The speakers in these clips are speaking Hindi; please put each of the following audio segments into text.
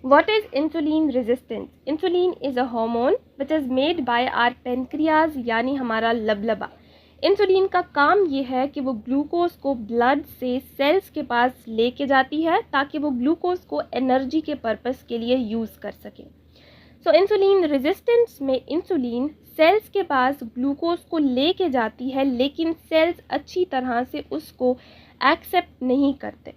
What is insulin resistance? Insulin is a hormone which is made by our pancreas यानी हमारा लबलबा। इंसुलिन का काम ये है कि वो ग्लूकोज को ब्लड से सेल्स के पास लेके जाती है ताकि वो ग्लूकोज को एनर्जी के पर्पस के लिए यूज़ कर सके। सो इंसुलिन रेजिस्टेंस में इंसुलिन सेल्स के पास ग्लूकोज को लेके जाती है लेकिन सेल्स अच्छी तरह से उसको एक्सेप्ट नहीं करते,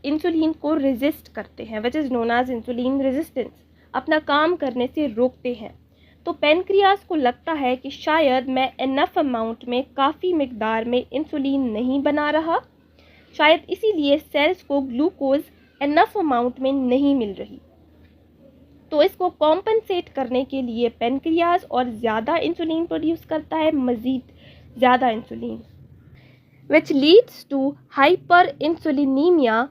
इंसुलिन को रेजिस्ट करते हैं, which is known as insulin resistance, अपना काम करने से रोकते हैं। तो पेनक्रियास को लगता है कि शायद मैं इनफ अमाउंट में, काफ़ी मिकदार में इंसुलिन नहीं बना रहा, शायद इसीलिए सेल्स को ग्लूकोज इनफ अमाउंट में नहीं मिल रही। तो इसको कॉम्पनसेट करने के लिए पेनक्रियास और ज़्यादा इंसुलिन प्रोड्यूस करता है, मज़ीद ज़्यादा insulin, which leads to hyperinsulinemia,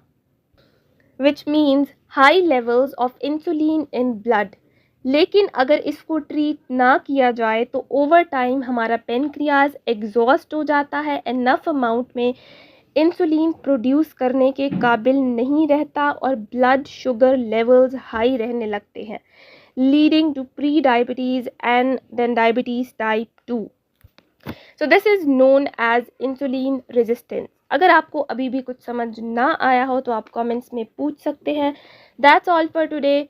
which means high levels of insulin in blood. लेकिन अगर इसको ट्रीट ना किया जाए तो ओवर टाइम हमारा पेनक्रियाज एग्जॉस्ट हो जाता है, इनफ अमाउंट में इंसुलिन प्रोड्यूस करने के काबिल नहीं रहता और ब्लड शुगर लेवल्स हाई रहने लगते हैं, leading to pre diabetes and then diabetes type 2। So this is known as insulin resistance. अगर आपको अभी भी कुछ समझ ना आया हो तो आप कमेंट्स में पूछ सकते हैं। That's all for today.